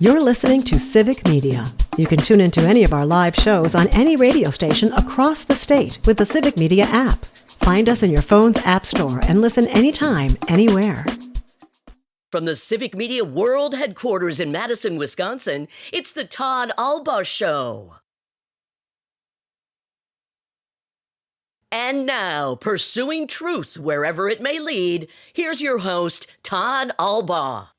You're listening to Civic Media. You can tune into any of our live shows on any radio station across the state with the Civic Media app. Find us in your phone's app store and listen anytime, anywhere. From the Civic Media World Headquarters in Madison, Wisconsin, it's the Todd Alba Show. And now, pursuing truth wherever it may lead, here's your host, Todd Alba.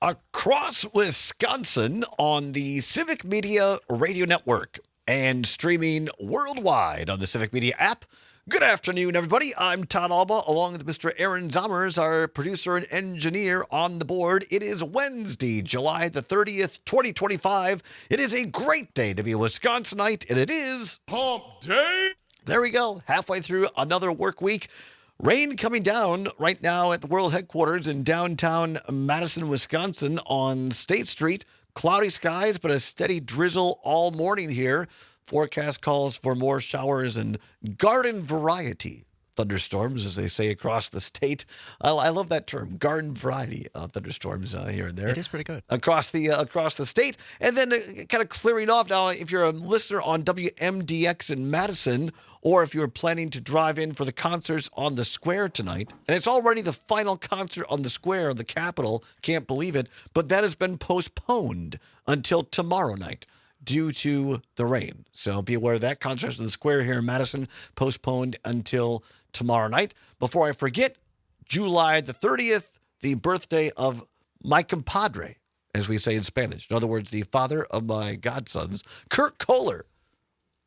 Across Wisconsin on the Civic Media Radio Network and streaming worldwide on the Civic Media app. Good afternoon, everybody. I'm Todd Alba, along with Mr. Aaron Zommers, our producer and engineer on the board. It is Wednesday, July the 30th, 2025. It is a great day to be a Wisconsinite, and it is Hump Day. There we go. Halfway through another work week. Rain coming down right now at the World Headquarters in downtown Madison, Wisconsin on State Street. Cloudy skies, but a steady drizzle all morning here. Forecast calls for more showers and garden variety thunderstorms, as they say across the state. I love that term, garden variety thunderstorms here and there. It is pretty good. Across the state. And then kind of clearing off now, if you're a listener on WMDX in Madison, or if you're planning to drive in for the concerts on the Square tonight, and it's already the final concert on the Square of the Capitol, can't believe it, but that has been postponed until tomorrow night due to the rain. So be aware of that. Concert on the Square here in Madison, postponed until tomorrow night. Before I forget, July the 30th, the birthday of my compadre, as we say in Spanish. In other words, the father of my godsons, Kurt Kohler,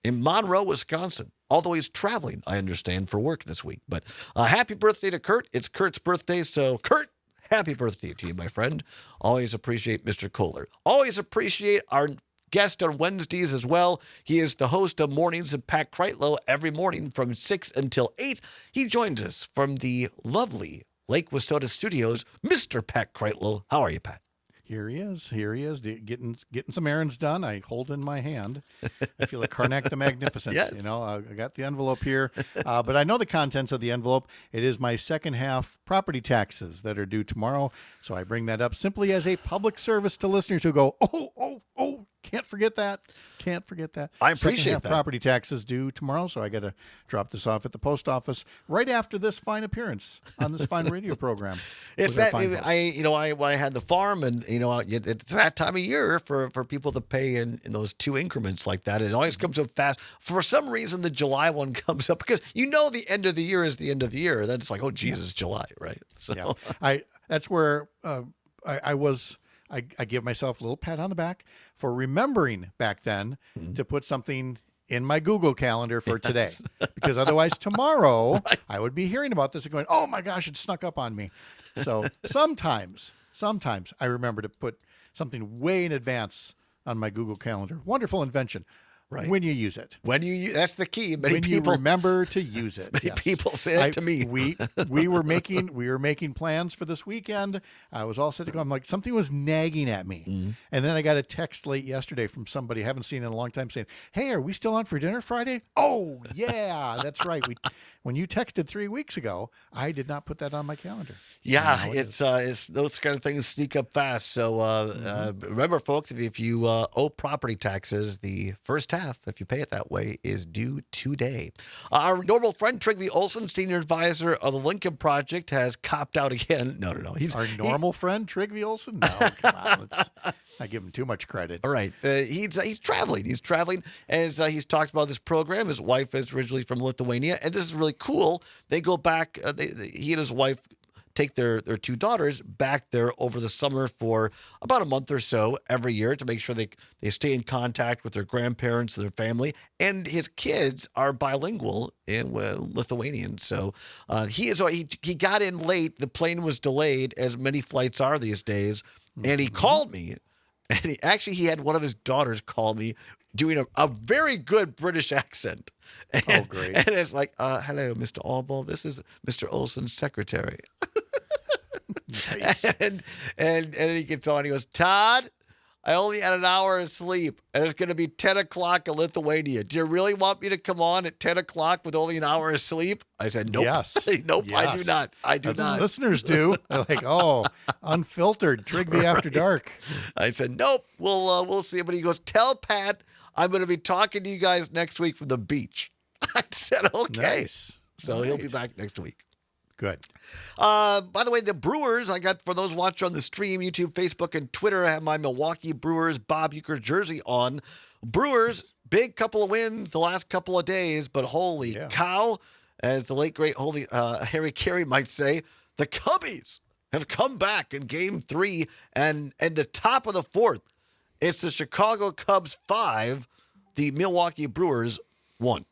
in Monroe, Wisconsin. Although he's traveling, I understand, for work this week. But happy birthday to Kurt. It's Kurt's birthday. So, Kurt, happy birthday to you, my friend. Always appreciate Mr. Kohler. Always appreciate our guest on Wednesdays as well. He is the host of Mornings with Pat Kreitlow every morning from 6 until 8. He joins us from the lovely Lake Wissota studios. Mr. Pat Kreitlow, how are you, Pat? Here he is, getting some errands done. I hold in my hand. I feel like Karnak the Magnificent. Yes. You know, I got the envelope here, but I know the contents of the envelope. It is my second half property taxes that are due tomorrow, so I bring that up simply as a public service to listeners who go, oh, can't forget that. I appreciate Second half that. Property taxes due tomorrow, so I got to drop this off at the post office right after this fine appearance on this fine radio program. It's that I had the farm, and it's that time of year for people to pay in those two increments like that. It always comes up fast. For some reason, the July one comes up because the end of the year is the end of the year. Then it's like, oh Jesus, July, right? So yeah, that's where I give myself a little pat on the back for remembering back then to put something in my Google Calendar for today, because otherwise tomorrow I would be hearing about this and going, oh my gosh, it snuck up on me. So sometimes I remember to put something way in advance on my Google Calendar. Wonderful invention. Right. When you use it. That's the key. When you remember to use it. Many people say that to me. We were making plans for this weekend. I was all set to go. I'm like, something was nagging at me. Mm-hmm. And then I got a text late yesterday from somebody I haven't seen in a long time saying, hey, are we still on for dinner Friday? Oh, yeah, that's right. When you texted 3 weeks ago, I did not put that on my calendar. Yeah, it's those kind of things sneak up fast. So remember, folks, if you owe property taxes, the first half, if you pay it that way, is due today. Our normal friend, Trygve Olsen, senior advisor of the Lincoln Project, has copped out again. No. Our normal friend, Trygve Olsen? No, come on. I give him too much credit. All right. He's traveling. He's traveling. As he's talked about this program, his wife is originally from Lithuania, and this is really cool. They go back, he and his wife take their two daughters back there over the summer for about a month or so every year to make sure they stay in contact with their grandparents and their family. And his kids are bilingual in Lithuanian. So he got in late. The plane was delayed, as many flights are these days. And he called me. And he had one of his daughters call me doing a very good British accent. And, great. And it's like, hello, Mr. Alba. This is Mr. Olsen's secretary. Nice. And then he gets on. He goes, Todd, I only had an hour of sleep, and it's going to be 10 o'clock in Lithuania. Do you really want me to come on at 10 o'clock with only an hour of sleep? I said, nope. Yes. Nope, Yes. I do not. I do That's what not. listeners do. They're like, oh, unfiltered, Trigby After Dark. I said, nope, we'll see. But he goes, tell Pat I'm going to be talking to you guys next week from the beach. I said, okay. Nice. So he'll be back next week. Good. By the way, the Brewers, I got, for those watching on the stream, YouTube, Facebook, and Twitter, I have my Milwaukee Brewers Bob Uecker jersey on. Brewers, big couple of wins the last couple of days, but holy cow, as the late, great Harry Carey might say, the Cubbies have come back in Game 3, and the top of the fourth, it's the Chicago Cubs 5, the Milwaukee Brewers 1.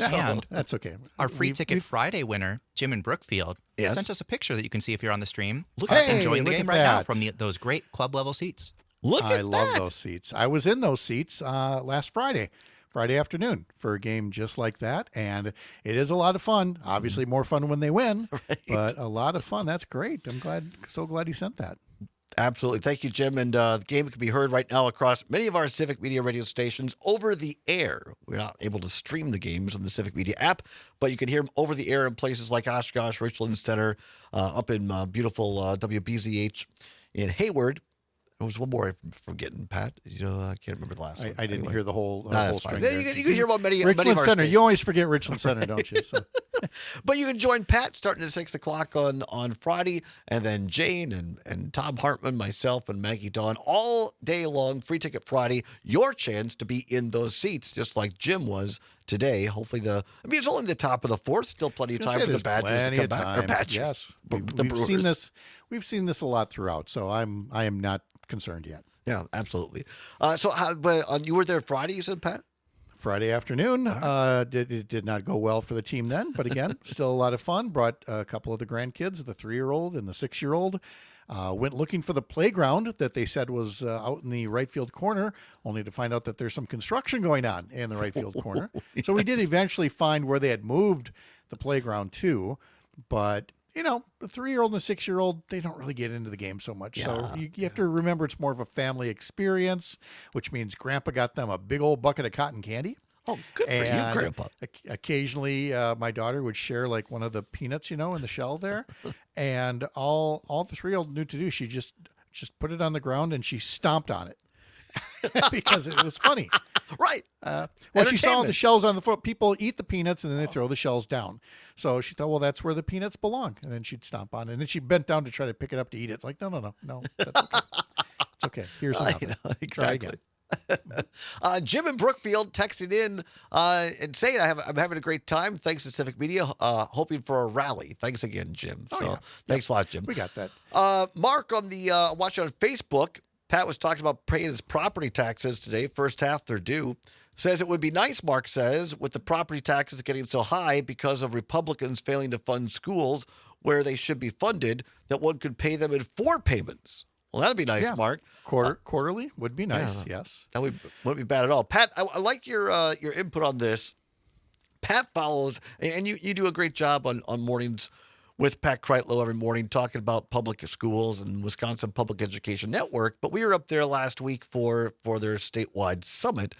And That's okay. our free ticket Friday winner, Jim in Brookfield, sent us a picture that you can see if you're on the stream. Enjoying the game right now from those great club level seats. I love those seats. I was in those seats last Friday afternoon for a game just like that, and it is a lot of fun. Obviously, more fun when they win, but a lot of fun. That's great. I'm so glad he sent that. Absolutely. Thank you, Jim. And the game can be heard right now across many of our Civic Media radio stations over the air. We're not able to stream the games on the Civic Media app, but you can hear them over the air in places like Oshkosh, Richland Center, up in beautiful WBZH in Hayward. There was one more I'm forgetting, Pat. I can't remember the last one. I didn't hear the whole string. You can hear about many Richland many of our Center. stations. You always forget Richland Center, don't you? So. But you can join Pat starting at 6 o'clock on Friday, and then Jane and Tom Hartman, myself, and Maggie Dawn all day long, free ticket Friday, your chance to be in those seats, just like Jim was today. Hopefully it's only the top of the fourth, still plenty of time for the Badgers to come back. Or Badgers. Yes, Brewers. We've seen this a lot throughout, so I am not concerned yet. Yeah, absolutely. You were there Friday, you said, Pat? Friday afternoon. It did not go well for the team then, but again, still a lot of fun. Brought a couple of the grandkids, the 3-year-old and the 6-year-old. Went looking for the playground that they said was out in the right field corner, only to find out that there's some construction going on in the right field corner. So we did eventually find where they had moved the playground to, but the 3-year-old and the 6-year-old, they don't really get into the game so much. Yeah. So you have to remember it's more of a family experience, which means Grandpa got them a big old bucket of cotton candy. Oh, good for you, Grandpa. Occasionally, my daughter would share like one of the peanuts, in the shell there. And all the 3-year-old knew to do, she just put it on the ground and she stomped on it because it was funny. Right. Well, she saw the shells on the foot. People eat the peanuts and then they throw the shells down. So she thought, well, that's where the peanuts belong. And then she'd stomp on it. And then she bent down to try to pick it up to eat it. It's like, no. That's okay. It's okay. Here's another. Exactly. Try again. Jim in Brookfield texted in and saying, I'm having a great time. Thanks to Civic Media. Hoping for a rally. Thanks again, Jim. Thanks a lot, Jim. We got that. Mark on the watch on Facebook. Pat was talking about paying his property taxes today. First half they're due. Says it would be nice, Mark says, with the property taxes getting so high because of Republicans failing to fund schools where they should be funded, that one could pay them in 4 payments. Well, that'd be nice, Mark. Quarterly would be nice, yes. That wouldn't be bad at all. Pat, I like your input on this. Pat follows, and you do a great job on mornings with Pat Kreitlow every morning talking about public schools and Wisconsin Public Education Network. But we were up there last week for their statewide summit,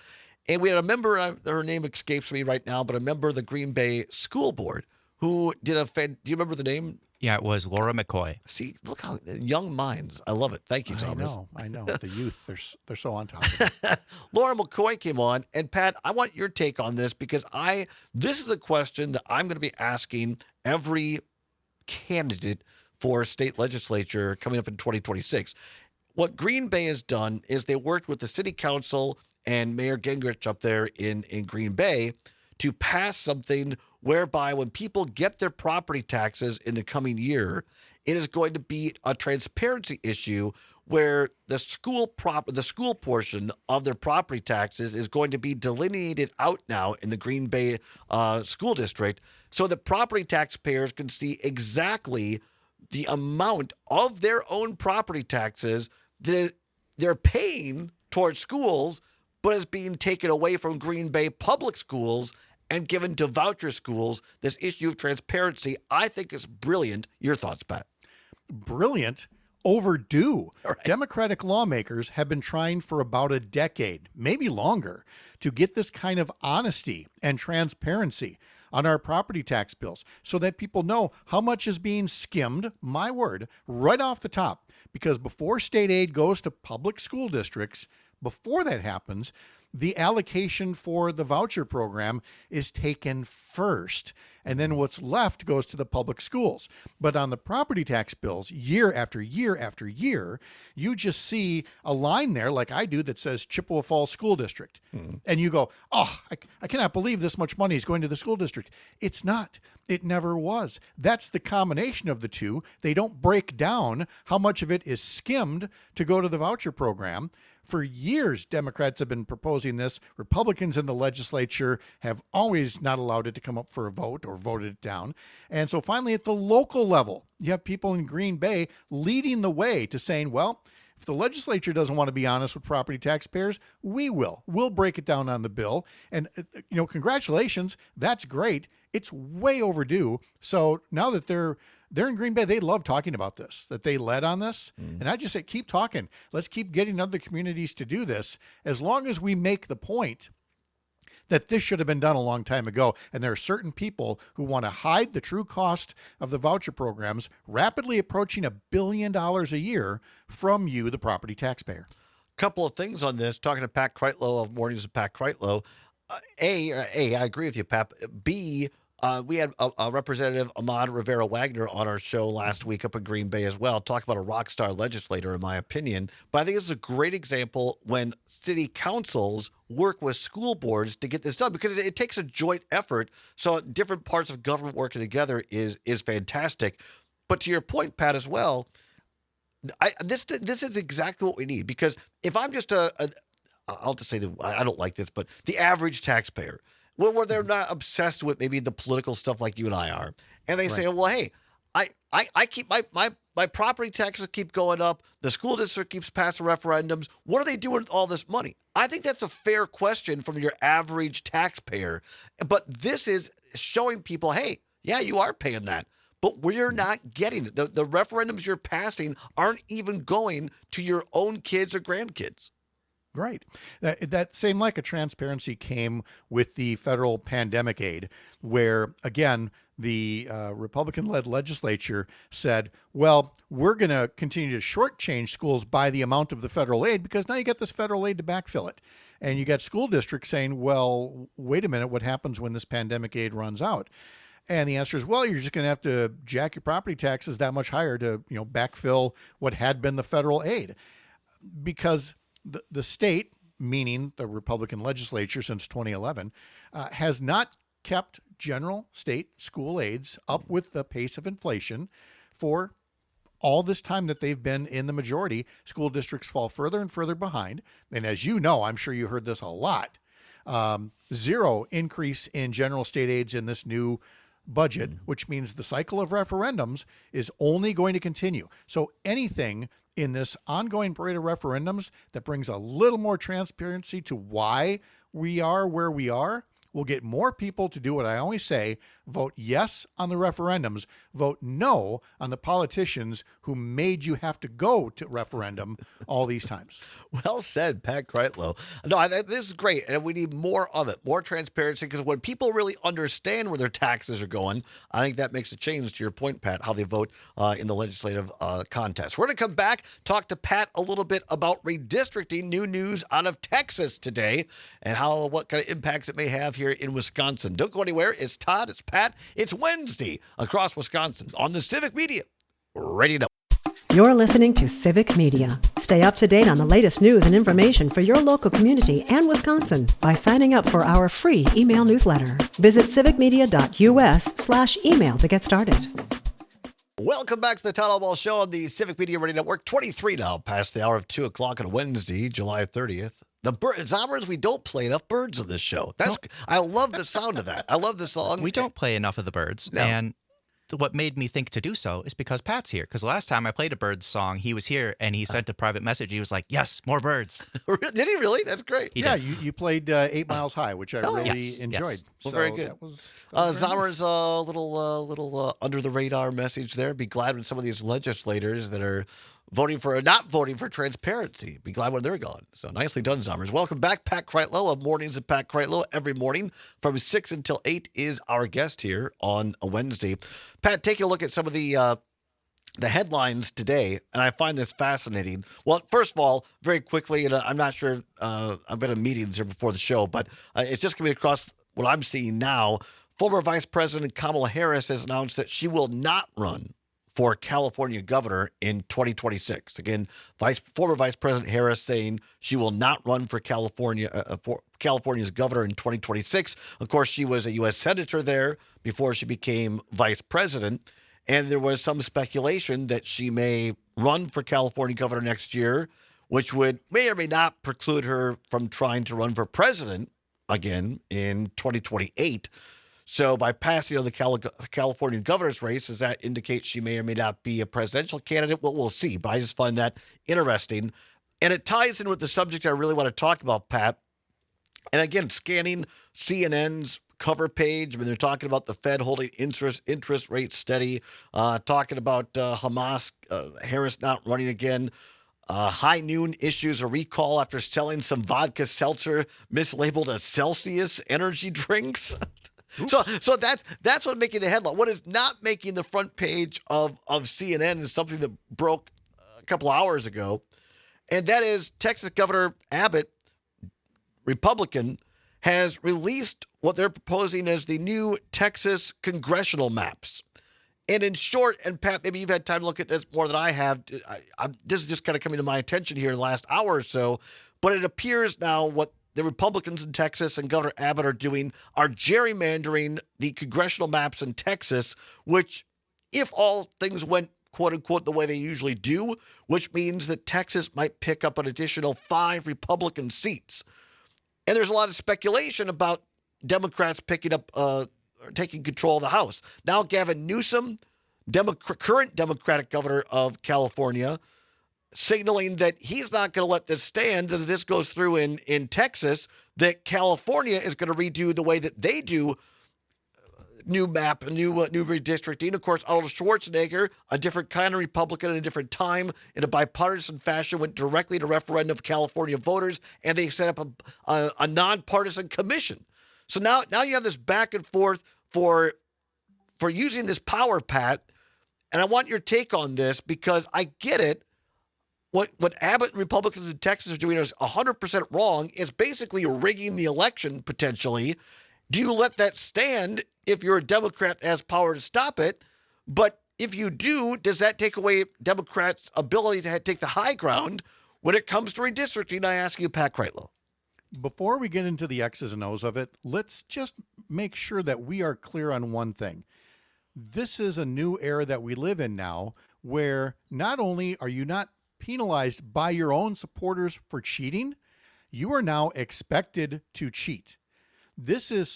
and we had a member, her name escapes me right now, but a member of the Green Bay School Board who did do you remember the name? Yeah, it was Laura McCoy. See, look how young minds. I love it. Thank you, Thomas. I know. The youth, they're so on top of it. Laura McCoy came on, and Pat, I want your take on this because this is a question that I'm going to be asking every candidate for state legislature coming up in 2026. What Green Bay has done is they worked with the city council and Mayor Gingrich up there in Green Bay to pass something whereby when people get their property taxes in the coming year, it is going to be a transparency issue where the school portion of their property taxes is going to be delineated out now in the Green Bay school district, so the property taxpayers can see exactly the amount of their own property taxes that they're paying towards schools, but is being taken away from Green Bay public schools and given to voucher schools. This issue of transparency, I think, is brilliant. Your thoughts, Pat? Brilliant, overdue. Right. Democratic lawmakers have been trying for about a decade, maybe longer, to get this kind of honesty and transparency on our property tax bills so that people know how much is being skimmed, my word, right off the top. Because before state aid goes to public school districts, before that happens, the allocation for the voucher program is taken first, and then what's left goes to the public schools. But on the property tax bills, year after year after year, you just see a line there, like I do, that says Chippewa Falls School District. And you go, oh, I cannot believe this much money is going to the school district. It's not. It never was. That's the combination of the two. They don't break down how much of it is skimmed to go to the voucher program. For years, Democrats have been proposing this. Republicans in the legislature have always not allowed it to come up for a vote or voted it down. And so finally, at the local level, you have people in Green Bay leading the way to saying, well, if the legislature doesn't want to be honest with property taxpayers, we will. We'll break it down on the bill. And, congratulations. That's great. It's way overdue. So now that they're in Green Bay, they love talking about this, that they led on this. And I just say, keep talking. Let's keep getting other communities to do this, as long as we make the point that this should have been done a long time ago. And there are certain people who want to hide the true cost of the voucher programs, rapidly approaching $1 billion a year from you, the property taxpayer. Couple of things on this. Talking to Pat Kreitlow of Mornings with Pat Kreitlow. I agree with you, Pat. B, we had a Representative Ahmad Rivera-Wagner on our show last week up in Green Bay as well, talk about a rock star legislator, in my opinion. But I think this is a great example when city councils work with school boards to get this done, because it takes a joint effort. So different parts of government working together is fantastic. But to your point, Pat, as well, this is exactly what we need. Because if I'm just I'll just say that I don't like this, but the average taxpayer, where they're not obsessed with maybe the political stuff like you and I are. And they say, well, hey, I keep my property taxes keep going up. The school district keeps passing referendums. What are they doing with all this money? I think that's a fair question from your average taxpayer. But this is showing people, hey, yeah, you are paying that. But we're not getting it. The referendums you're passing aren't even going to your own kids or grandkids. Right. That same like a transparency came with the federal pandemic aid, where, again, the Republican-led legislature said, well, we're going to continue to shortchange schools by the amount of the federal aid, because now you get this federal aid to backfill it. And you got school districts saying, well, wait a minute, what happens when this pandemic aid runs out? And the answer is, well, you're just going to have to jack your property taxes that much higher to, backfill what had been the federal aid. Because the state, meaning the Republican legislature since 2011, has not kept general state school aids up with the pace of inflation for all this time that they've been in the majority. School districts fall further and further behind. And as you know, I'm sure you heard this a lot, zero increase in general state aids in this new budget, which means the cycle of referendums is only going to continue. So anything in this ongoing parade of referendums that brings a little more transparency to why we are where we are will get more people to do what I always say: vote yes on the referendums, vote no on the politicians who made you have to go to referendum all these times. Well said, Pat Kreitlow. No, this is great, and we need more of it, more transparency, because when people really understand where their taxes are going, I think that makes a change, to your point, Pat, how they vote in the legislative contest. We're going to come back, talk to Pat a little bit about redistricting, new news out of Texas today, and what kind of impacts it may have here in Wisconsin. Don't go anywhere. It's Todd, it's Pat. It's Wednesday across Wisconsin on the Civic Media Radio. You're listening to Civic Media. Stay up to date on the latest news and information for your local community and Wisconsin by signing up for our free email newsletter. Visit civicmedia.us/email to get started. Welcome back to the Todd Allball Show on the Civic Media Radio Network. 23 now past the hour of 2 o'clock on Wednesday, July 30th. The Zombers, we don't play enough birds on this show. I love the sound of that. I love the song. We don't play enough of the birds. No. And what made me think to do so is because Pat's here. Because last time I played a birds song, he was here and he sent a private message. He was like, yes, more birds. Did he really? That's great. You played 8 Miles High, which I really enjoyed. Yes. Well, very good. That was Zombers, a little under the radar message there. Be glad when some of these legislators that are not voting for transparency. Be glad when they're gone. So nicely done, Zombers. Welcome back. Pat Kreitlow of Mornings with Pat Kreitlow. Every morning from 6 until 8 is our guest here on a Wednesday. Pat, taking a look at some of the headlines today, and I find this fascinating. Well, first of all, very quickly, and I'm not sure, I've been in meetings here before the show, but it's just coming across what I'm seeing now. Former Vice President Kamala Harris has announced that she will not run for California governor in 2026. Again, former Vice President Harris saying she will not run for California's governor in 2026. Of course, she was a U.S. senator there before she became vice president, and there was some speculation that she may run for California governor next year, which may or may not preclude her from trying to run for president again in 2028. So by passing on the California governor's race, does that indicate she may or may not be a presidential candidate? Well, we'll see. But I just find that interesting. And it ties in with the subject I really want to talk about, Pat. And again, scanning CNN's cover page, I mean, they're talking about the Fed holding interest rates steady, talking about Hamas, Harris not running again. High Noon issues a recall after selling some vodka seltzer mislabeled as Celsius energy drinks. So that's what's making the headline. What is not making the front page of CNN is something that broke a couple of hours ago, and that is Texas Governor Abbott, Republican, has released what they're proposing as the new Texas congressional maps. And in short, and Pat, maybe you've had time to look at this more than I have. This is just kind of coming to my attention here in the last hour or so, but it appears now what the Republicans in Texas and Governor Abbott are doing are gerrymandering the congressional maps in Texas, which, if all things went, quote unquote, the way they usually do, which means that Texas might pick up an additional 5 Republican seats. And there's a lot of speculation about Democrats picking up, taking control of the House. Now, Gavin Newsom, current Democratic governor of California, signaling that he's not going to let this stand, that if this goes through in Texas, that California is going to redo the way that they do new map, new redistricting. Of course, Arnold Schwarzenegger, a different kind of Republican in a different time, in a bipartisan fashion, went directly to referendum of California voters, and they set up a nonpartisan commission. So now you have this back and forth for using this power, Pat, and I want your take on this because I get it. What Abbott and Republicans in Texas are doing is 100% wrong. It's basically rigging the election, potentially. Do you let that stand if you're a Democrat that has power to stop it? But if you do, does that take away Democrats' ability to take the high ground when it comes to redistricting? I ask you, Pat Kreitlow. Before we get into the X's and O's of it, let's just make sure that we are clear on one thing. This is a new era that we live in now, where not only are you not penalized by your own supporters for cheating, you are now expected to cheat. This is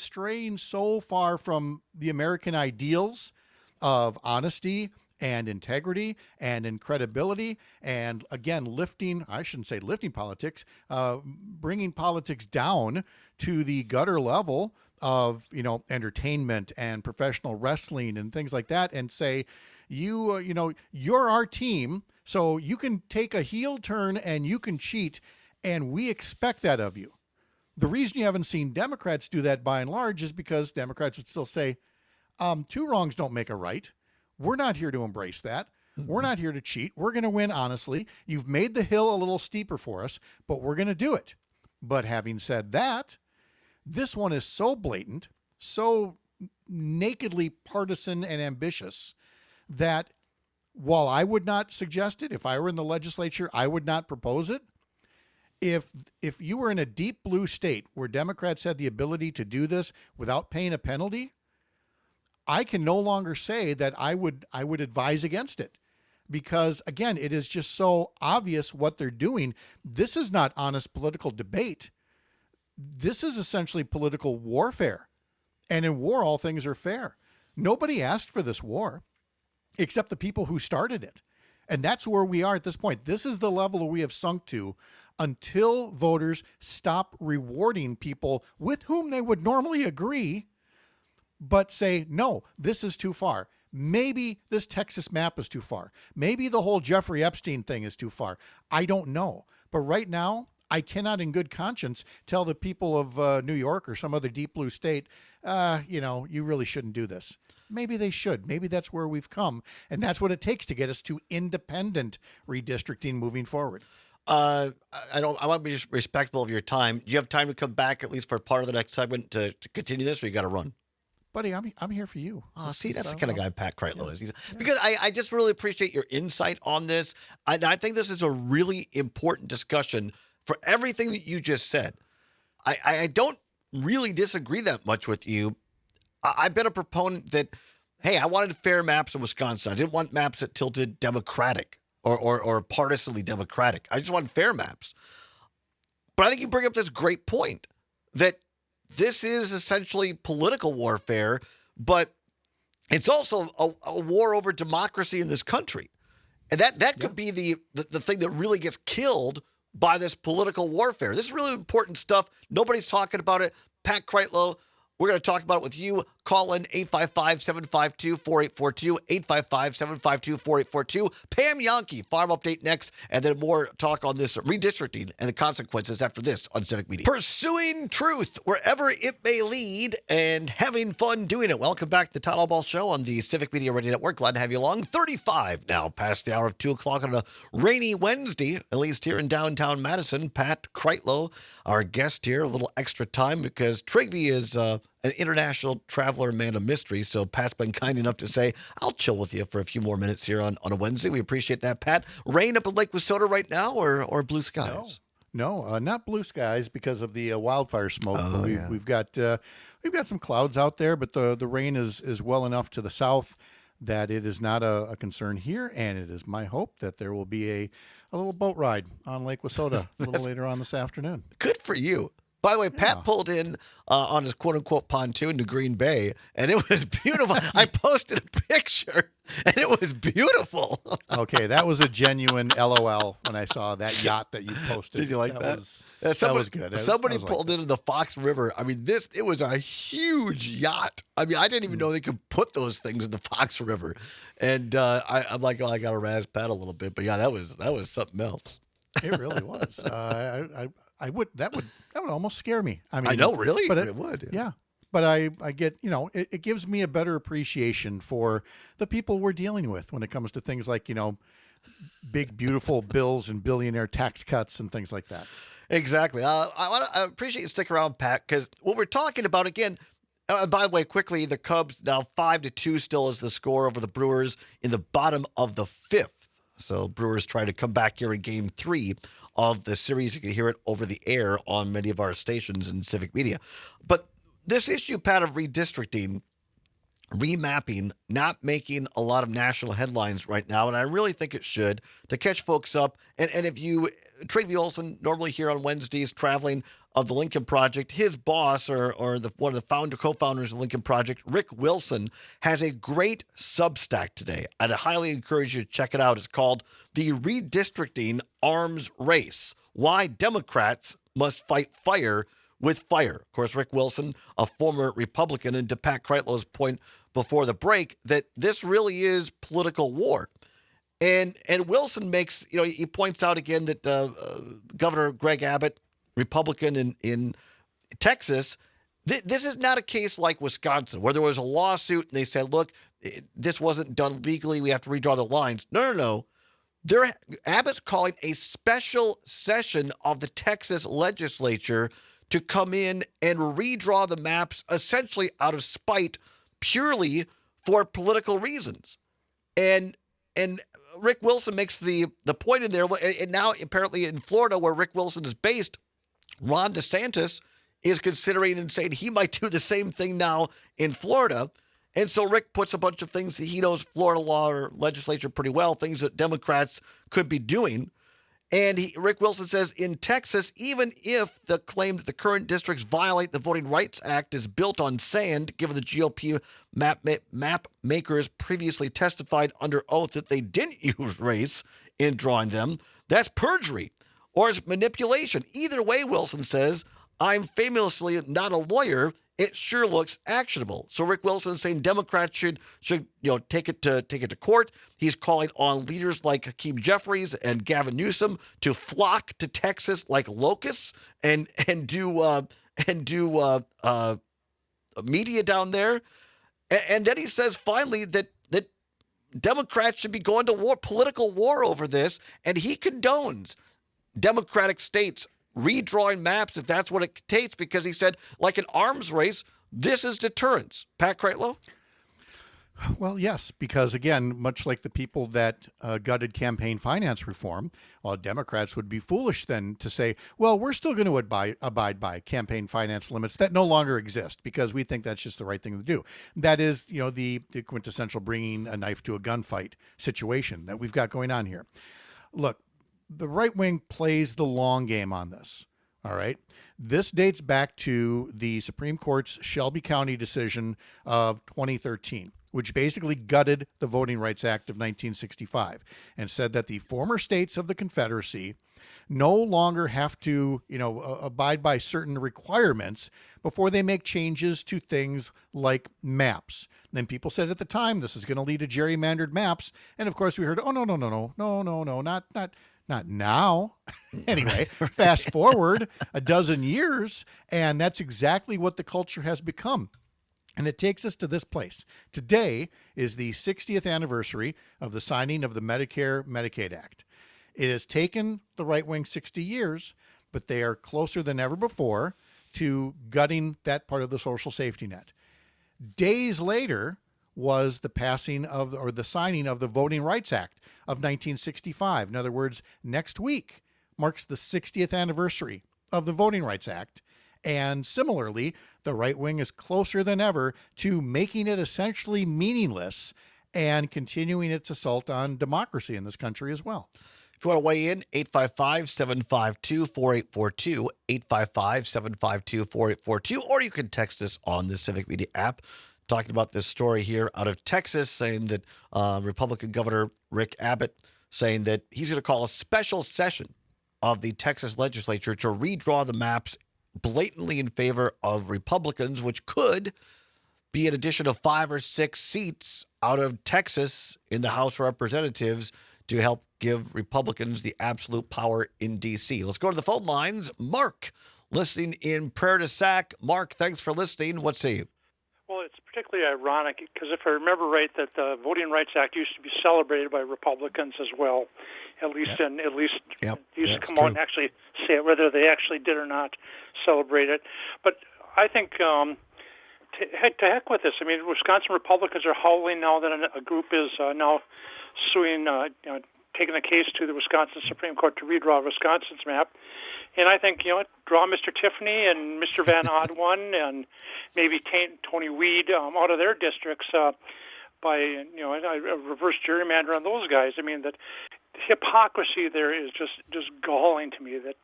straying so far from the American ideals of honesty and integrity and credibility, and again, I shouldn't say lifting politics, bringing politics down to the gutter level of, entertainment and professional wrestling and things like that, and say, you're our team, so you can take a heel turn and you can cheat, and we expect that of you. The reason you haven't seen Democrats do that by and large is because Democrats would still say, 2 wrongs don't make a right. We're not here to embrace that. We're not here to cheat. We're going to win honestly. You've made the hill a little steeper for us, but we're going to do it. But having said that, this one is so blatant, so nakedly partisan and ambitious that while I would not suggest it, if I were in the legislature, I would not propose it. If you were in a deep blue state where Democrats had the ability to do this without paying a penalty, I can no longer say that I would advise against it, because again, it is just so obvious what they're doing. This is not honest political debate. This is essentially political warfare. And in war, all things are fair. Nobody asked for this war except the people who started it. And that's where we are at this point. This is the level we have sunk to until voters stop rewarding people with whom they would normally agree, but say, no, this is too far. Maybe this Texas map is too far. Maybe the whole Jeffrey Epstein thing is too far. I don't know. But right now, I cannot in good conscience tell the people of New York or some other deep blue state, you really shouldn't do this. Maybe they should. Maybe that's where we've come. And that's what it takes to get us to independent redistricting moving forward. I want to be respectful of your time. Do you have time to come back at least for part of the next segment to continue this, or you got to run? Buddy, I'm here for you. See, that's the kind of guy Pat Kreitlow is. Because I just really appreciate your insight on this. I think this is a really important discussion for everything that you just said. I don't really disagree that much with you. I've been a proponent that, hey, I wanted fair maps in Wisconsin. I didn't want maps that tilted Democratic or partisanly Democratic. I just want fair maps. But I think you bring up this great point that this is essentially political warfare, but it's also a war over democracy in this country. And that could be the thing that really gets killed by this political warfare. This is really important stuff. Nobody's talking about it. Pat Kreitlow, we're going to talk about it with you. Call in 855-752-4842, 855-752-4842. Pam Yankee, Farm Update next, and then more talk on this redistricting and the consequences after this on Civic Media. Pursuing truth wherever it may lead and having fun doing it. Welcome back to the Todd Allball Show on the Civic Media Radio Network. Glad to have you along. 35 now past the hour of 2 o'clock on a rainy Wednesday, at least here in downtown Madison. Pat Kreitlow, our guest here, a little extra time because Trigby is an international traveler, man of mystery. So Pat's been kind enough to say, I'll chill with you for a few more minutes here on a Wednesday. We appreciate that, Pat. Rain up in Lake Wissota right now or blue skies? No, not blue skies because of the wildfire smoke. Oh, We've got some clouds out there, but the rain is well enough to the south that it is not a concern here. And it is my hope that there will be a little boat ride on Lake Wissota a little later on this afternoon. Good for you. By the way, Pat pulled in on his quote-unquote pontoon to Green Bay, and it was beautiful. I posted a picture, and it was beautiful. Okay, that was a genuine LOL when I saw that yacht that you posted. Did you like that? That was good. Somebody pulled into the Fox River. I mean, it was a huge yacht. I mean, I didn't even know they could put those things in the Fox River. And I'm like, I got to razz Pat a little bit. But, yeah, that was something else. It really was. That would almost scare me. I mean, I know, really, but it would. Yeah, but I get, it gives me a better appreciation for the people we're dealing with when it comes to things like, big beautiful bills and billionaire tax cuts and things like that. Exactly. I appreciate you sticking around, Pat, because what we're talking about again. By the way, quickly, the Cubs now 5-2 still is the score over the Brewers in the bottom of the fifth. So Brewers try to come back here in Game 3 of the series. You can hear it over the air on many of our stations in Civic Media. But this issue, Pat, of redistricting, remapping, not making a lot of national headlines right now, and I really think it should, to catch folks up. And if you, Trigby Olson, normally here on Wednesdays, traveling of the Lincoln Project, his boss or one of the co-founders of the Lincoln Project, Rick Wilson, has a great Substack today. I'd highly encourage you to check it out. It's called The Redistricting Arms Race: Why Democrats Must Fight Fire with Fire. Of course, Rick Wilson, a former Republican, and to Pat Kreitlow's point before the break, that this really is political war. And Wilson makes, he points out again that Governor Greg Abbott, Republican in Texas, this is not a case like Wisconsin, where there was a lawsuit and they said, look, this wasn't done legally, we have to redraw the lines. No. Abbott's calling a special session of the Texas legislature to come in and redraw the maps essentially out of spite, purely for political reasons. And Rick Wilson makes the point in there, and now apparently in Florida, where Rick Wilson is based, Ron DeSantis is considering and saying he might do the same thing now in Florida. And so Rick puts a bunch of things that he knows Florida law or legislature pretty well, things that Democrats could be doing. And Rick Wilson says in Texas, even if the claim that the current districts violate the Voting Rights Act is built on sand, given the GOP map makers previously testified under oath that they didn't use race in drawing them, that's perjury or it's manipulation. Either way, Wilson says, I'm famously not a lawyer, it sure looks actionable. So Rick Wilson is saying Democrats should take it to court. He's calling on leaders like Hakeem Jeffries and Gavin Newsom to flock to Texas like locusts and do media down there. And then he says finally that Democrats should be going to political war over this, and he condones Democratic states redrawing maps if that's what it takes, because he said, like an arms race, this is deterrence. Pat Kreitlow? Well, yes, because again, much like the people that gutted campaign finance reform, well, Democrats would be foolish then to say, well, we're still going to abide by campaign finance limits that no longer exist because we think that's just the right thing to do. That is, the quintessential bringing a knife to a gunfight situation that we've got going on here. Look, the right wing plays the long game on this. All right. This dates back to the Supreme Court's Shelby County decision of 2013, which basically gutted the Voting Rights Act of 1965 and said that the former states of the Confederacy no longer have to, abide by certain requirements before they make changes to things like maps. And then people said at the time, this is going to lead to gerrymandered maps. And of course we heard, oh, no, not now. Anyway, fast forward a dozen years, and that's exactly what the culture has become. And it takes us to this place. Today is the 60th anniversary of the signing of the Medicare-Medicaid Act. It has taken the right wing 60 years, but they are closer than ever before to gutting that part of the social safety net. Days later was the passing of, or the signing of the Voting Rights Act of 1965. In other words, next week marks the 60th anniversary of the Voting Rights Act. And similarly, the right wing is closer than ever to making it essentially meaningless and continuing its assault on democracy in this country as well. If you want to weigh in, 855-752-4842, 855-752-4842, or you can text us on the Civic Media app, talking about this story here out of Texas, saying that Republican Governor Rick Abbott saying that he's going to call a special session of the Texas legislature to redraw the maps blatantly in favor of Republicans, which could be an addition of 5 or 6 seats out of Texas in the House of Representatives to help give Republicans the absolute power in D.C. Let's go to the phone lines. Mark, listening in Prairie du Sac. Mark, thanks for listening. What say you? Well, it's particularly ironic because if I remember right, that the Voting Rights Act used to be celebrated by Republicans as well, used to come out and actually say it, whether they actually did or not celebrate it. But I think to heck with this. I mean, Wisconsin Republicans are howling now that a group is now suing, taking a case to the Wisconsin Supreme Court to redraw Wisconsin's map. And I think, draw Mr. Tiffany and Mr. Van Odd-One and maybe Tony Weed out of their districts by, a reverse gerrymander on those guys. I mean, that hypocrisy there is just galling to me, that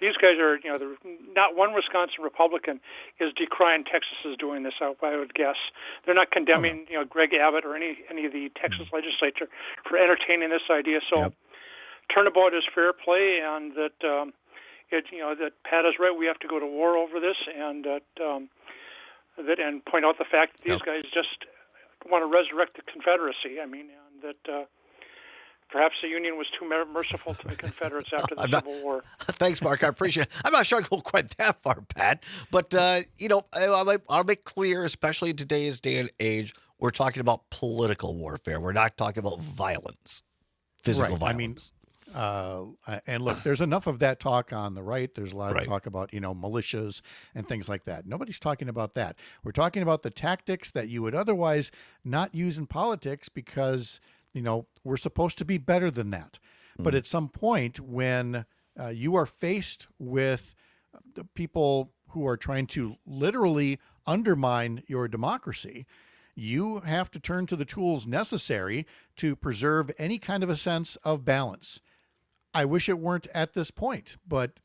these guys are, not one Wisconsin Republican is decrying Texas is doing this, I would guess. They're not condemning, Greg Abbott or any of the Texas legislature for entertaining this idea. So turnabout is fair play, and that that Pat is right. We have to go to war over this, and and point out the fact that these guys just want to resurrect the Confederacy. I mean, and that perhaps the Union was too merciful to the Confederates after the Civil War. Thanks, Mark. I appreciate it. I'm not sure I go quite that far, Pat, but I'll make clear, especially in today's day and age, we're talking about political warfare. We're not talking about violence, physical violence. I mean, and look, there's enough of that talk on the right. There's a lot of talk about, militias and things like that. Nobody's talking about that. We're talking about the tactics that you would otherwise not use in politics because, we're supposed to be better than that. But at some point when you are faced with the people who are trying to literally undermine your democracy, you have to turn to the tools necessary to preserve any kind of a sense of balance. I wish it weren't at this point, but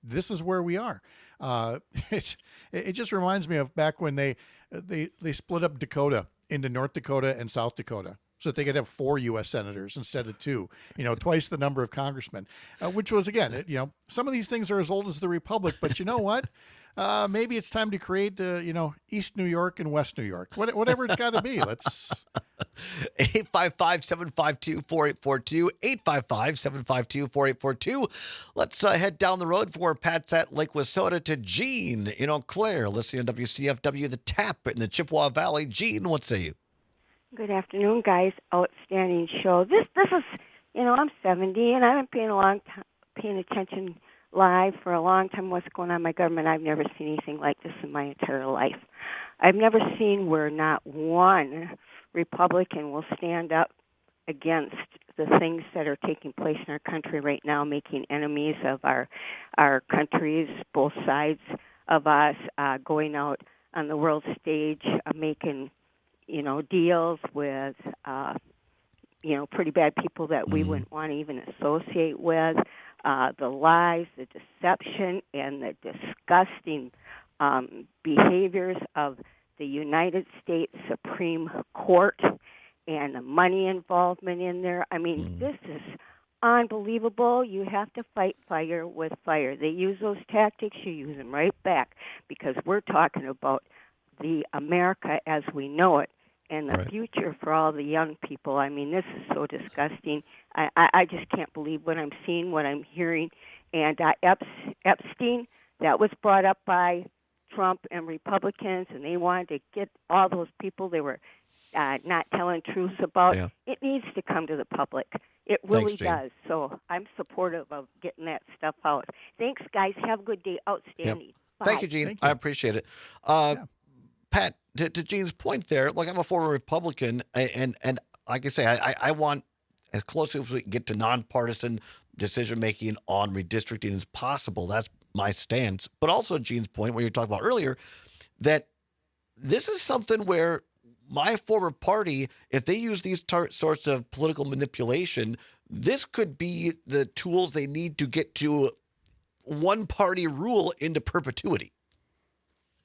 this is where we are. It just reminds me of back when they split up Dakota into North Dakota and South Dakota so that they could have 4 U.S. senators instead of 2, twice the number of congressmen, which was, again, some of these things are as old as the Republic, but you know what? maybe it's time to create, East New York and West New York. Whatever it's got to be. Let's 855-752-4842, 855-752-4842. Let's head down the road for Pat's at Lake Wissota to Gene in Eau Claire, listening on WCFW, The Tap in the Chippewa Valley. Gene, what say you? Good afternoon, guys. Outstanding show. This is, I'm 70 and I've been paying attention live for a long time. What's going on in my government? I've never seen anything like this in my entire life. I've never seen where not one Republican will stand up against the things that are taking place in our country right now, making enemies of our countries, both sides of us, going out on the world stage, making deals with, pretty bad people that we wouldn't want to even associate with, the lies, the deception, and the disgusting behaviors of the United States Supreme Court and the money involvement in there. I mean, this is unbelievable. You have to fight fire with fire. They use those tactics, you use them right back, because we're talking about the America as we know it and the future for all the young people. I mean, this is so disgusting. I just can't believe what I'm seeing, what I'm hearing. And Epstein, that was brought up by Trump and Republicans, and they wanted to get all those people they were not telling truths about. Yeah. It needs to come to the public. It really Thanks, Jane. does. So I'm supportive of getting that stuff out. Thanks, guys. Have a good day. Outstanding. Yep. Bye. Thank you, Gene. I appreciate it. Pat, to Gene's point there, like I'm a former Republican, and like I say, I want as close as we can get to nonpartisan decision-making on redistricting as possible. That's my stance. But also Gene's point, when you were talking about earlier, that this is something where my former party, if they use these sorts of political manipulation, this could be the tools they need to get to one-party rule into perpetuity.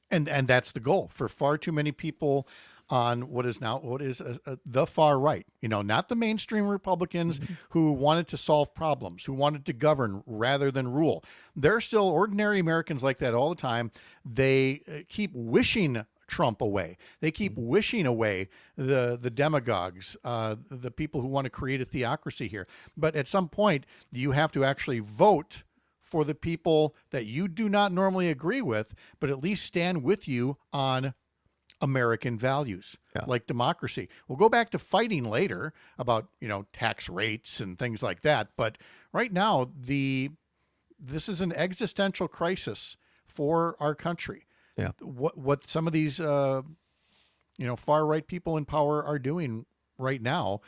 And that's the goal for far too many people on what is the far right, not the mainstream Republicans who wanted to solve problems, who wanted to govern rather than rule. There are still ordinary Americans like that all the time. They keep wishing Trump away. They keep wishing away the demagogues, the people who want to create a theocracy here. But at some point, you have to actually vote for the people that you do not normally agree with, but at least stand with you on American values like democracy. We'll go back to fighting later about, tax rates and things like that. But right now, this is an existential crisis for our country. Yeah. What some of these, far right people in power are doing right now.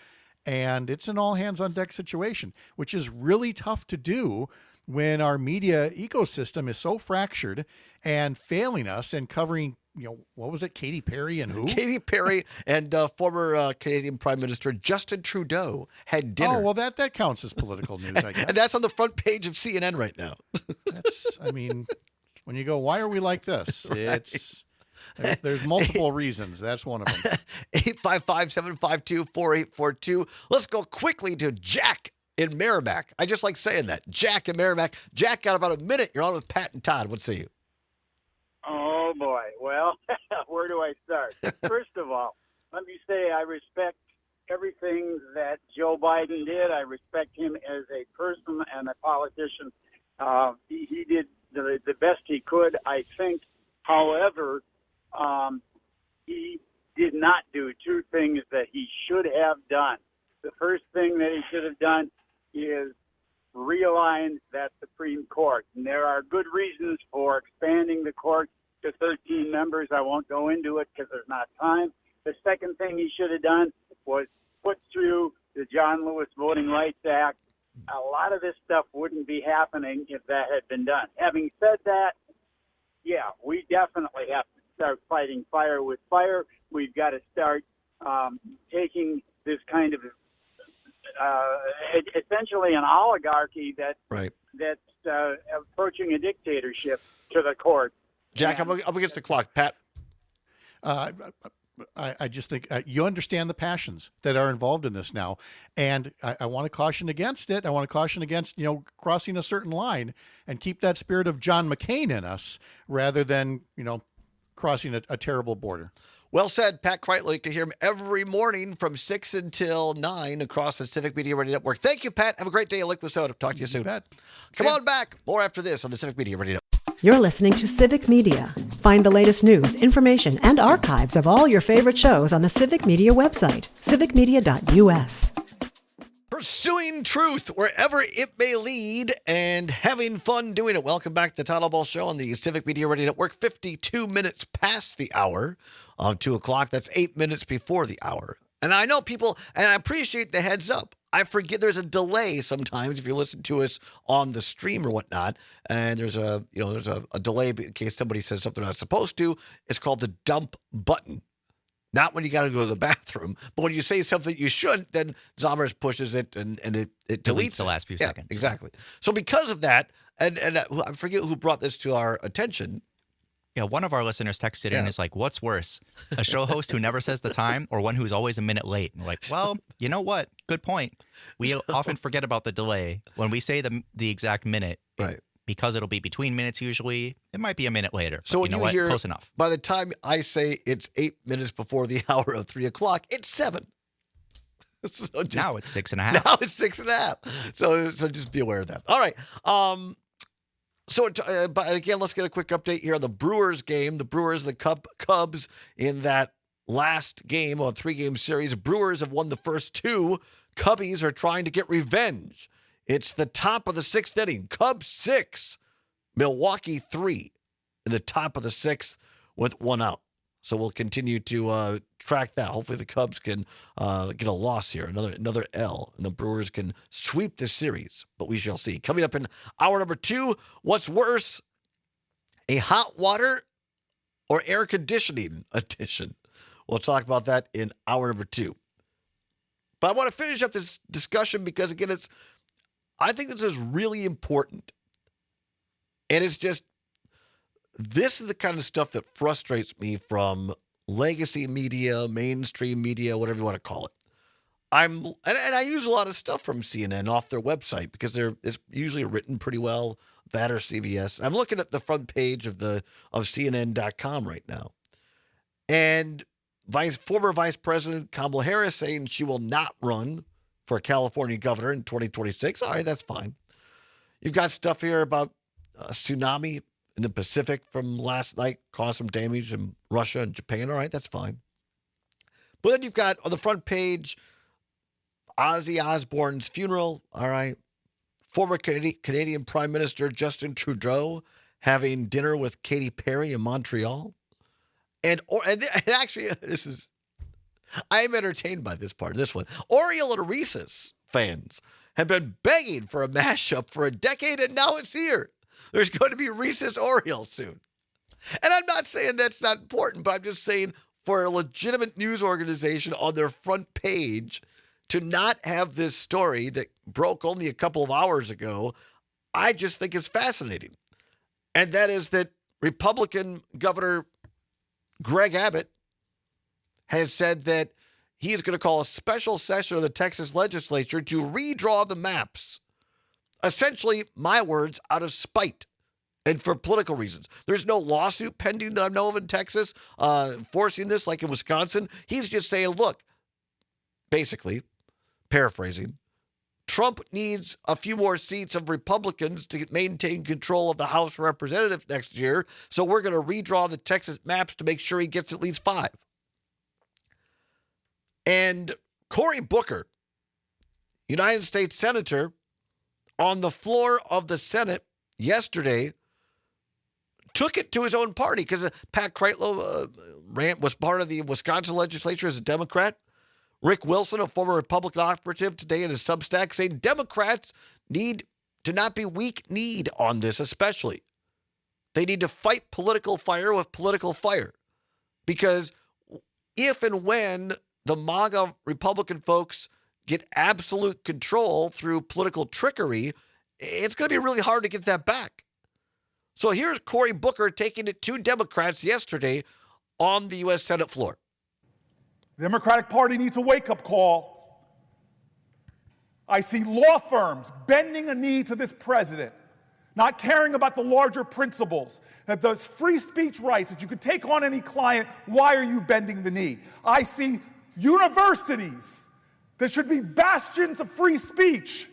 And it's an all hands on deck situation, which is really tough to do when our media ecosystem is so fractured and failing us and covering, what was it, Katy Perry and who? Katy Perry and former Canadian Prime Minister Justin Trudeau had dinner. Oh, well, that counts as political news, I guess. And that's on the front page of CNN right now. When you go, why are we like this? It's there's multiple reasons. That's one of them. 855-752-4842. Let's go quickly to Jack in Merrimack. I just like saying that. Jack in Merrimack. Jack, got about a minute. You're on with Pat and Todd. What say you? Oh, boy. Well, where do I start? First of all, let me say I respect everything that Joe Biden did. I respect him as a person and a politician. He did the best he could, I think. However, he did not do two things that he should have done. The first thing that he should have done is realign that Supreme Court. And there are good reasons for expanding the court to 13 members. I won't go into it because there's not time. The second thing he should have done was put through the John Lewis Voting Rights Act. A lot of this stuff wouldn't be happening if that had been done. Having said that, yeah, we definitely have to start fighting fire with fire. We've got to start taking this kind of essentially an oligarchy that's approaching a dictatorship to the court. Jack, I'm against the clock. Pat? I just think you understand the passions that are involved in this now. And I want to caution against it. I want to caution against, crossing a certain line and keep that spirit of John McCain in us rather than, crossing a terrible border. Well said, Pat Kreitler. You can hear him every morning from 6 until 9 across the Civic Media Radio Network. Thank you, Pat. Have a great day. Liquid Soda. Talk to you soon. Pat. Come on back. More after this on the Civic Media Radio Network. You're listening to Civic Media. Find the latest news, information, and archives of all your favorite shows on the Civic Media website, civicmedia.us. Pursuing truth wherever it may lead and having fun doing it. Welcome back to the Todd Ball Show on the Civic Media Radio Network. 52 minutes past the hour of 2 o'clock. That's 8 minutes before the hour. And I know people, and I appreciate the heads up. I forget there's a delay sometimes if you listen to us on the stream or whatnot, and there's a delay in case somebody says something not supposed to. It's called the dump button. Not when you got to go to the bathroom, but when you say something you shouldn't, then Zommers pushes it and it deletes the last few seconds. Exactly. So because of that, and I forget who brought this to our attention. Yeah, one of our listeners texted in and is like, what's worse, a show host who never says the time or one who's always a minute late? And we're like, well, you know what? Good point. We often forget about the delay. When we say the exact minute, right? Because it'll be between minutes usually, it might be a minute later. So when you know what? hear, close enough. By the time I say it's 8 minutes before the hour of 3 o'clock, it's 7. So now it's 6.5. Now it's 6.5. So just be aware of that. All right. But again, let's get a quick update here on the Brewers game. The Brewers, the Cubs in that last game of a 3-game series. Brewers have won the first 2. Cubbies are trying to get revenge. It's the top of the 6th inning. Cubs 6, Milwaukee 3 in the top of the 6th with 1 out. So we'll continue to track that. Hopefully the Cubs can get a loss here, another L, and the Brewers can sweep this series. But we shall see. Coming up in hour number 2, what's worse, a hot water or air conditioning edition? We'll talk about that in hour number 2. But I want to finish up this discussion because, again, I think this is really important. And it's just, this is the kind of stuff that frustrates me from legacy media, mainstream media, whatever you want to call it. And I use a lot of stuff from CNN off their website because it's usually written pretty well, that or CBS. I'm looking at the front page of CNN.com right now. And former Vice President Kamala Harris saying she will not run for California governor in 2026. All right, that's fine. You've got stuff here about a tsunami in the Pacific from last night caused some damage in Russia and Japan. All right, that's fine. But then you've got on the front page, Ozzy Osbourne's funeral. All right. Former Canadian Prime Minister Justin Trudeau having dinner with Katy Perry in Montreal. And actually, I am entertained by this part, this one. Oriole and Reese's fans have been begging for a mashup for a decade, and now it's here. There's going to be Reese's Oreo soon. And I'm not saying that's not important, but I'm just saying for a legitimate news organization on their front page to not have this story that broke only a couple of hours ago, I just think is fascinating. And that is that Republican Governor Greg Abbott has said that he is going to call a special session of the Texas legislature to redraw the maps. Essentially, my words, out of spite and for political reasons. There's no lawsuit pending that I know of in Texas forcing this like in Wisconsin. He's just saying, look, basically, paraphrasing, Trump needs a few more seats of Republicans to maintain control of the House of Representatives next year, so we're going to redraw the Texas maps to make sure he gets at least 5. And Cory Booker, United States Senator, on the floor of the Senate yesterday, took it to his own party because Pat Kreitler was part of the Wisconsin legislature as a Democrat. Rick Wilson, a former Republican operative, today in his Substack, saying Democrats need to not be weak-kneed on this, especially. They need to fight political fire with political fire. Because if and when the MAGA Republican folks get absolute control through political trickery, it's going to be really hard to get that back. So here's Cory Booker taking it to Democrats yesterday on the U.S. Senate floor. The Democratic Party needs a wake-up call. I see law firms bending a knee to this president, not caring about the larger principles, that those free speech rights, that you could take on any client, why are you bending the knee? I see universities that should be bastions of free speech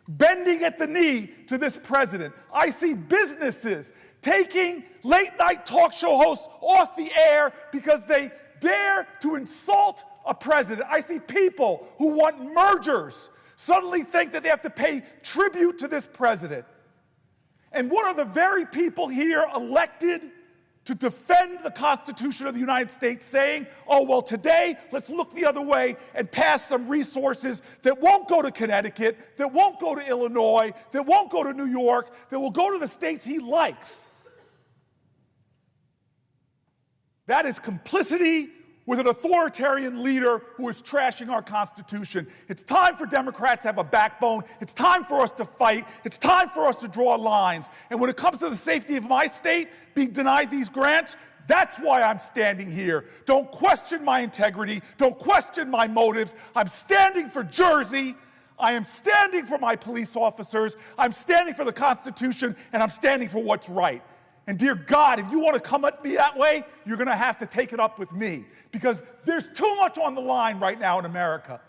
bending at the knee to this president. I see businesses taking late-night talk show hosts off the air because they dare to insult a president. I see people who want mergers suddenly think that they have to pay tribute to this president. And what are the very people here elected to defend the Constitution of the United States saying, oh, well, today, let's look the other way and pass some resources that won't go to Connecticut, that won't go to Illinois, that won't go to New York, that will go to the states he likes. That is complicity with an authoritarian leader who is trashing our Constitution. It's time for Democrats to have a backbone. It's time for us to fight. It's time for us to draw lines. And when it comes to the safety of my state being denied these grants, that's why I'm standing here. Don't question my integrity. Don't question my motives. I'm standing for Jersey. I am standing for my police officers. I'm standing for the Constitution, and I'm standing for what's right. And dear God, if you want to come at me that way, you're going to have to take it up with me, because there's too much on the line right now in America.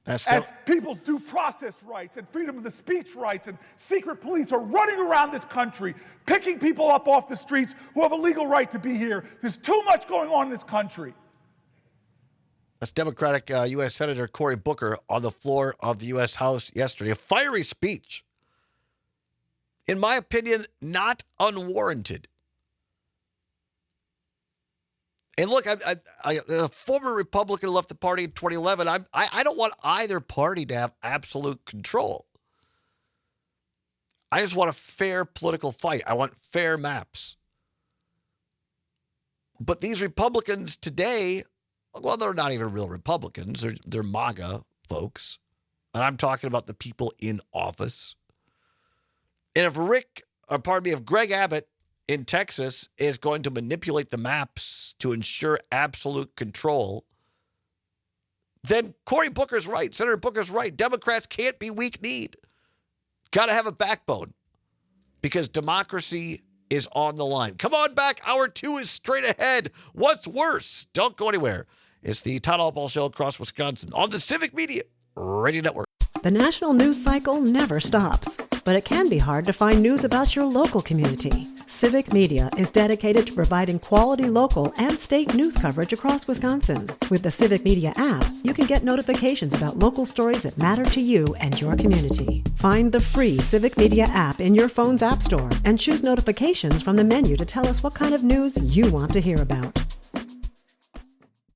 As people's due process rights and freedom of the speech rights and secret police are running around this country, picking people up off the streets who have a legal right to be here. There's too much going on in this country. That's Democratic U.S. Senator Cory Booker on the floor of the U.S. House yesterday. A fiery speech. In my opinion, not unwarranted. And look, a former Republican who left the party in 2011. I don't want either party to have absolute control. I just want a fair political fight. I want fair maps. But these Republicans today, well, they're not even real Republicans. They're MAGA folks. And I'm talking about the people in office. And if Greg Abbott in Texas is going to manipulate the maps to ensure absolute control, then Cory Booker's right. Senator Booker's right. Democrats can't be weak-kneed. Got to have a backbone, because democracy is on the line. Come on back. Hour 2 is straight ahead. What's worse? Don't go anywhere. It's the Todd Albaugh Show across Wisconsin on the Civic Media Radio Network. The national news cycle never stops, but it can be hard to find news about your local community. Civic Media is dedicated to providing quality local and state news coverage across Wisconsin. With the Civic Media app, you can get notifications about local stories that matter to you and your community. Find the free Civic Media app in your phone's app store and choose notifications from the menu to tell us what kind of news you want to hear about.